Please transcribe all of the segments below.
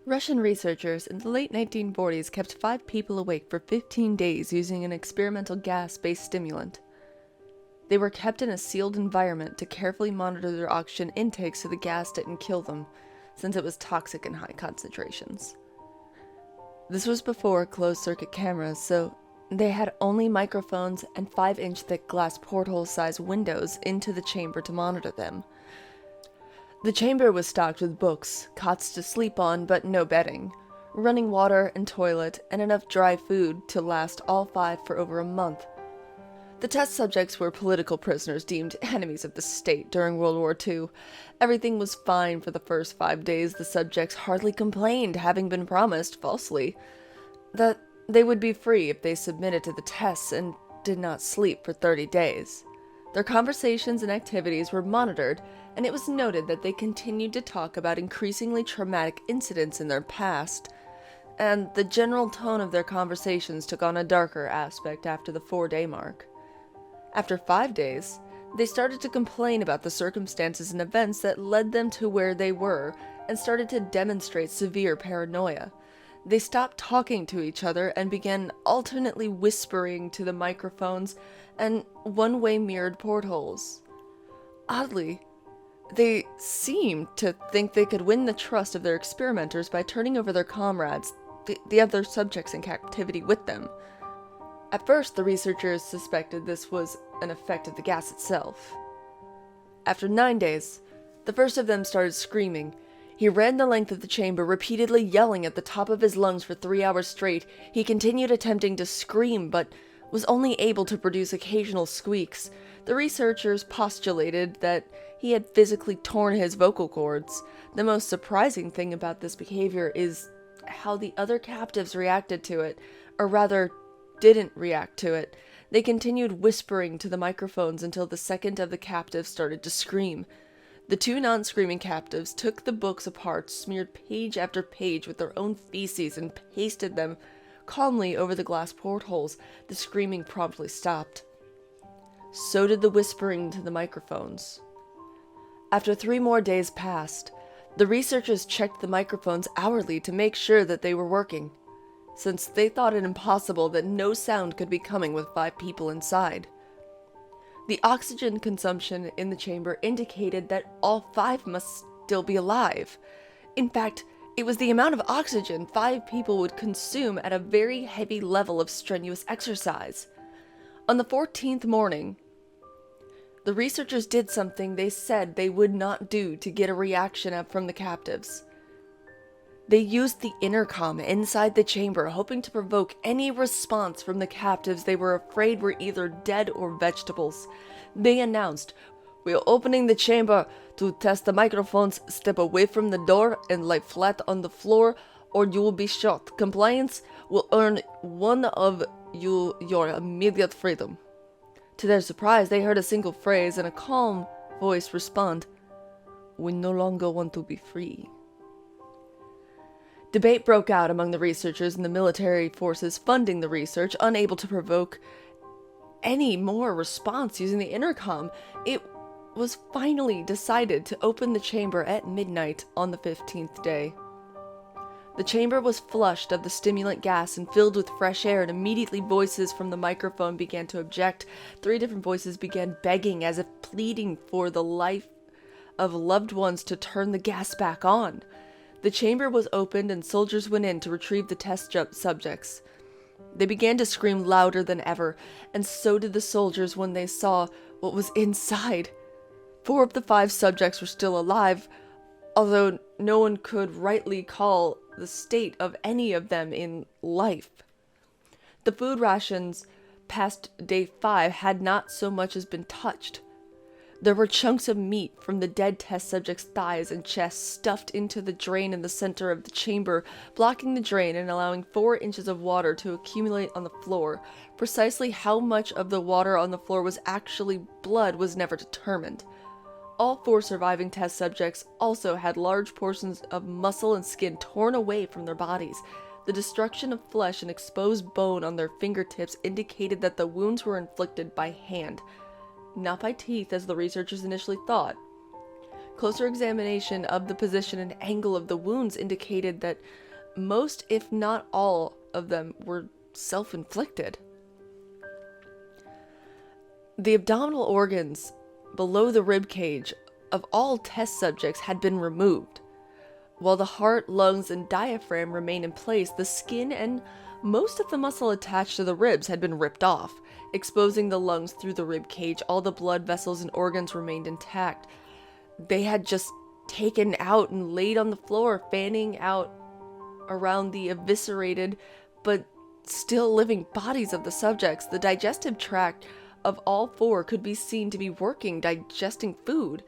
Russian researchers in the late 1940s kept 5 people awake for 15 days using an experimental gas-based stimulant. They were kept in a sealed environment to carefully monitor their oxygen intake so the gas didn't kill them, since it was toxic in high concentrations. This was before closed-circuit cameras, so they had only microphones and 5-inch thick glass porthole-sized windows into the chamber to monitor them. The chamber was stocked with books, cots to sleep on but no bedding, running water and toilet, and enough dry food to last all 5 for over a month. The test subjects were political prisoners deemed enemies of the state during World War II. Everything was fine for the first 5 days. The subjects hardly complained, having been promised, falsely, that they would be free if they submitted to the tests and did not sleep for 30 days. Their conversations and activities were monitored, and it was noted that they continued to talk about increasingly traumatic incidents in their past, and the general tone of their conversations took on a darker aspect after the 4-day mark. After 5 days, they started to complain about the circumstances and events that led them to where they were, and started to demonstrate severe paranoia. They stopped talking to each other and began alternately whispering to the microphones and one-way mirrored portholes. Oddly, they seemed to think they could win the trust of their experimenters by turning over their comrades, the other subjects in captivity, with them. At first, the researchers suspected this was an effect of the gas itself. After 9 days, the first of them started screaming. He ran the length of the chamber, repeatedly yelling at the top of his lungs for 3 hours straight. He continued attempting to scream, but was only able to produce occasional squeaks. The researchers postulated that he had physically torn his vocal cords. The most surprising thing about this behavior is how the other captives reacted to it, or rather, didn't react to it. They continued whispering to the microphones until the second of the captives started to scream. The 2 non-screaming captives took the books apart, smeared page after page with their own feces, and pasted them calmly over the glass portholes. The screaming promptly stopped. So did the whispering to the microphones. After 3 more days passed, the researchers checked the microphones hourly to make sure that they were working, since they thought it impossible that no sound could be coming with 5 people inside. The oxygen consumption in the chamber indicated that all 5 must still be alive. In fact, it was the amount of oxygen 5 people would consume at a very heavy level of strenuous exercise. On the 14th morning, the researchers did something they said they would not do to get a reaction up from the captives. They used the intercom inside the chamber, hoping to provoke any response from the captives they were afraid were either dead or vegetables. They announced, "We are opening the chamber to test the microphones. Step away from the door and lie flat on the floor, or you will be shot. Compliance will earn one of you your immediate freedom." To their surprise, they heard a single phrase and a calm voice respond, "We no longer want to be free." Debate broke out among the researchers and the military forces funding the research, unable to provoke any more response using the intercom. It was finally decided to open the chamber at midnight on the 15th day. The chamber was flushed of the stimulant gas and filled with fresh air, and immediately voices from the microphone began to object. 3 different voices began begging, as if pleading for the life of loved ones, to turn the gas back on. The chamber was opened and soldiers went in to retrieve the test subjects. They began to scream louder than ever, and so did the soldiers when they saw what was inside. 4 of the 5 subjects were still alive, although no one could rightly call the state of any of them in life. The food rations past day 5 had not so much as been touched. There were chunks of meat from the dead test subjects' thighs and chests stuffed into the drain in the center of the chamber, blocking the drain and allowing 4 inches of water to accumulate on the floor. Precisely how much of the water on the floor was actually blood was never determined. All 4 surviving test subjects also had large portions of muscle and skin torn away from their bodies. The destruction of flesh and exposed bone on their fingertips indicated that the wounds were inflicted by hand, not by teeth as the researchers initially thought. Closer examination of the position and angle of the wounds indicated that most, if not all, of them were self-inflicted. The abdominal organs below the rib cage of all test subjects had been removed. While the heart, lungs, and diaphragm remained in place, the skin and most of the muscle attached to the ribs had been ripped off, exposing the lungs through the rib cage. All the blood vessels and organs remained intact. They had just taken out and laid on the floor, fanning out around the eviscerated but still living bodies of the subjects. The digestive tract of all four could be seen to be working, digesting food.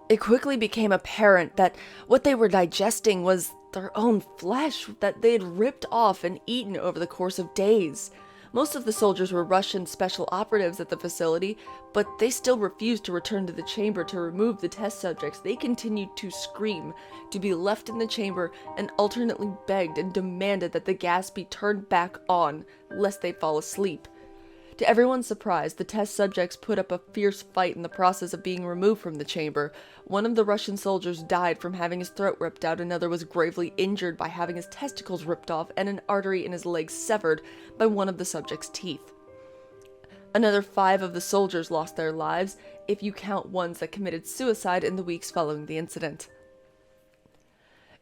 It quickly became apparent that what they were digesting was their own flesh that they had ripped off and eaten over the course of days. Most of the soldiers were Russian special operatives at the facility, but they still refused to return to the chamber to remove the test subjects. They continued to scream to be left in the chamber and alternately begged and demanded that the gas be turned back on, lest they fall asleep. To everyone's surprise, the test subjects put up a fierce fight in the process of being removed from the chamber. One of the Russian soldiers died from having his throat ripped out, another was gravely injured by having his testicles ripped off, and an artery in his leg severed by one of the subject's teeth. Another 5 of the soldiers lost their lives, if you count ones that committed suicide in the weeks following the incident.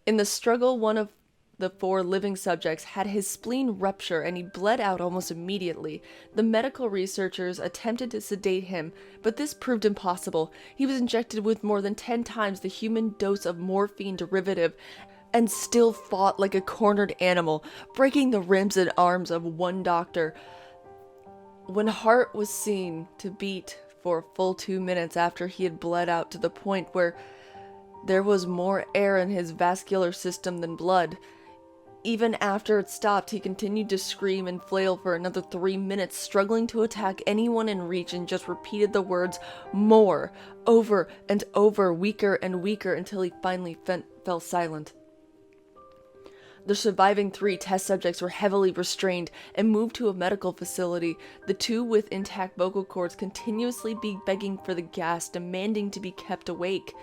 In the struggle, one of the 4 living subjects had his spleen rupture and he bled out almost immediately. The medical researchers attempted to sedate him, but this proved impossible. He was injected with more than 10 times the human dose of morphine derivative and still fought like a cornered animal, breaking the ribs and arms of one doctor. When heart was seen to beat for a full 2 minutes after he had bled out to the point where there was more air in his vascular system than blood. Even after it stopped, he continued to scream and flail for another 3 minutes, struggling to attack anyone in reach, and just repeated the words "more" over and over, weaker and weaker, until he finally fell silent. The surviving 3 test subjects were heavily restrained and moved to a medical facility. The 2 with intact vocal cords continuously begging for the gas, demanding to be kept awake.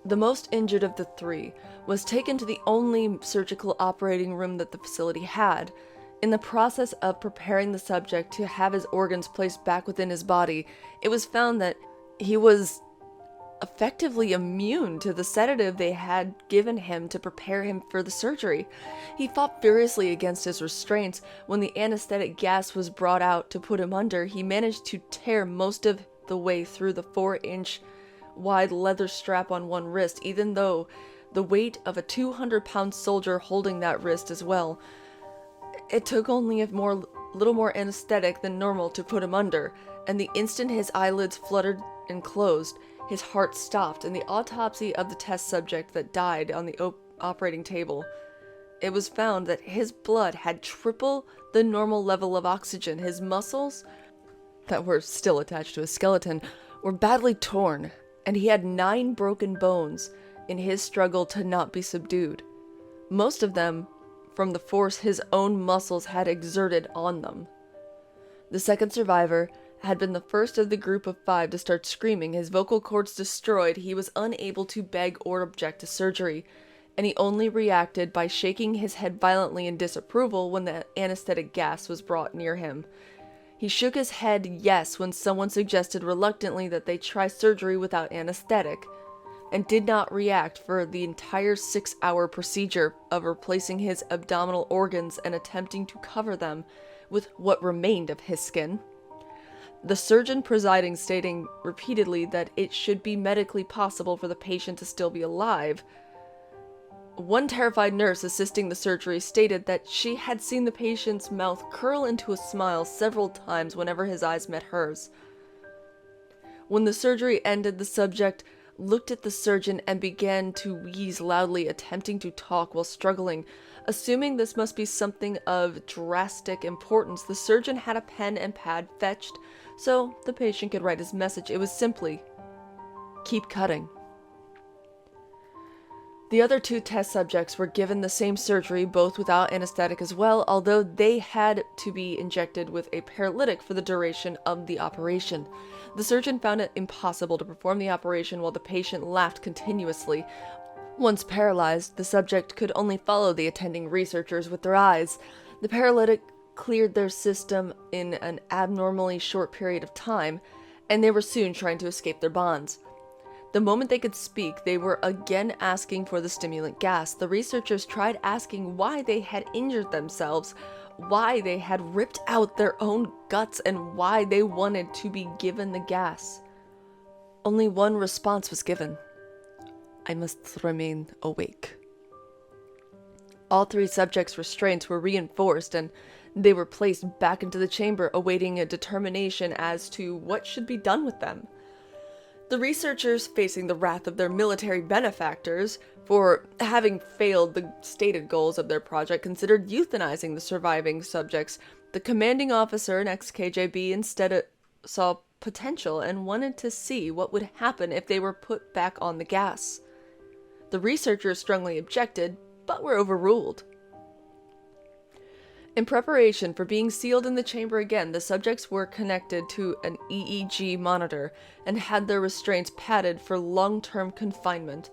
The most injured of the 3 was taken to the only surgical operating room that the facility had. In the process of preparing the subject to have his organs placed back within his body, it was found that he was effectively immune to the sedative they had given him to prepare him for the surgery. He fought furiously against his restraints. When the anesthetic gas was brought out to put him under, he managed to tear most of the way through the 4-inch wide leather strap on one wrist, even though the weight of a 200-pound soldier holding that wrist as well. It took only a little more anesthetic than normal to put him under, and the instant his eyelids fluttered and closed, his heart stopped. In the autopsy of the test subject that died on the operating table, it was found that his blood had triple the normal level of oxygen. His muscles, that were still attached to his skeleton, were badly torn, and he had 9 broken bones in his struggle to not be subdued. Most of them from the force his own muscles had exerted on them. The second survivor had been the first of the group of 5 to start screaming. His vocal cords destroyed, he was unable to beg or object to surgery, and he only reacted by shaking his head violently in disapproval when the anesthetic gas was brought near him. He shook his head yes when someone suggested reluctantly that they try surgery without anesthetic, and did not react for the entire 6-hour procedure of replacing his abdominal organs and attempting to cover them with what remained of his skin. The surgeon presiding stating repeatedly that it should be medically possible for the patient to still be alive. One terrified nurse assisting the surgery stated that she had seen the patient's mouth curl into a smile several times whenever his eyes met hers. When the surgery ended, the subject looked at the surgeon and began to wheeze loudly, attempting to talk while struggling. Assuming this must be something of drastic importance, the surgeon had a pen and pad fetched so the patient could write his message. It was simply, "Keep cutting." The other 2 test subjects were given the same surgery, both without anesthetic as well, although they had to be injected with a paralytic for the duration of the operation. The surgeon found it impossible to perform the operation while the patient laughed continuously. Once paralyzed, the subject could only follow the attending researchers with their eyes. The paralytic cleared their system in an abnormally short period of time, and they were soon trying to escape their bonds. The moment they could speak, they were again asking for the stimulant gas. The researchers tried asking why they had injured themselves, why they had ripped out their own guts, and why they wanted to be given the gas. Only one response was given: I must remain awake. All 3 subjects' restraints were reinforced, and they were placed back into the chamber, awaiting a determination as to what should be done with them. The researchers, facing the wrath of their military benefactors for having failed the stated goals of their project, considered euthanizing the surviving subjects. The commanding officer, an ex-KGB, instead saw potential and wanted to see what would happen if they were put back on the gas. The researchers strongly objected, but were overruled. In preparation for being sealed in the chamber again, the subjects were connected to an EEG monitor and had their restraints padded for long-term confinement.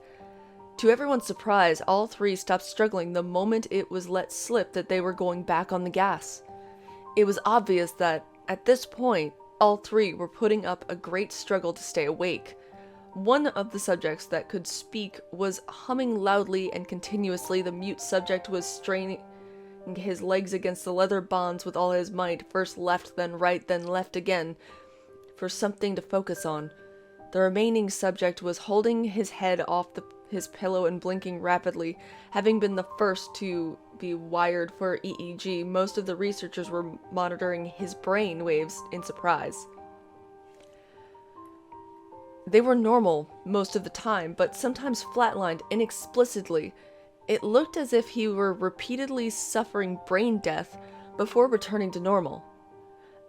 To everyone's surprise, all 3 stopped struggling the moment it was let slip that they were going back on the gas. It was obvious that, at this point, all 3 were putting up a great struggle to stay awake. One of the subjects that could speak was humming loudly and continuously. The mute subject was straining his legs against the leather bonds with all his might, first left, then right, then left again, for something to focus on. The remaining subject was holding his head off his pillow and blinking rapidly. Having been the first to be wired for EEG, most of the researchers were monitoring his brain waves in surprise. They were normal most of the time, but sometimes flatlined inexplicably. It looked as if he were repeatedly suffering brain death before returning to normal.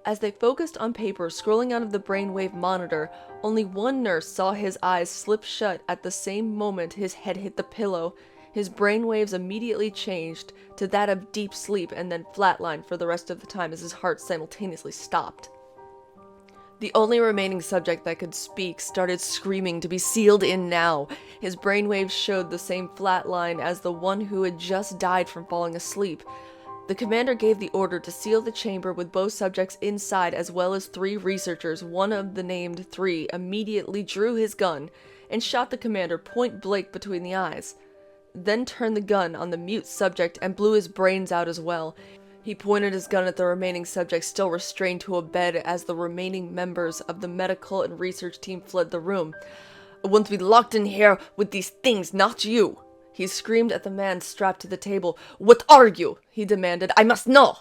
As they focused on paper scrolling out of the brainwave monitor, only one nurse saw his eyes slip shut at the same moment his head hit the pillow. His brainwaves immediately changed to that of deep sleep and then flatlined for the rest of the time as his heart simultaneously stopped. The only remaining subject that could speak started screaming to be sealed in now. His brainwaves showed the same flat line as the one who had just died from falling asleep. The commander gave the order to seal the chamber with both subjects inside as well as 3 researchers. One of the named 3 immediately drew his gun and shot the commander point blank between the eyes, then turned the gun on the mute subject and blew his brains out as well. He pointed his gun at the remaining subjects still restrained to a bed as the remaining members of the medical and research team fled the room. "I want to be locked in here with these things, not you!" He screamed at the man strapped to the table. "What are you?" he demanded. "I must know!"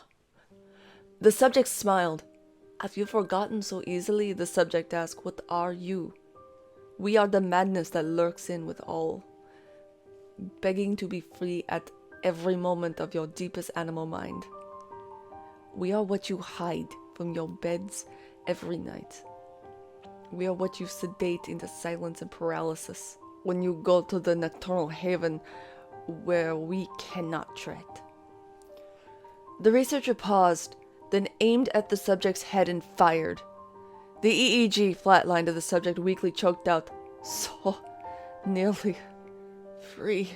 The subject smiled. "Have you forgotten so easily?" the subject asked. "What are you?" "We are the madness that lurks in with all, begging to be free at every moment of your deepest animal mind. We are what you hide from your beds every night. We are what you sedate into silence and paralysis when you go to the nocturnal haven where we cannot tread." The researcher paused, then aimed at the subject's head and fired. The EEG flatlined as the subject weakly choked out, "So nearly free."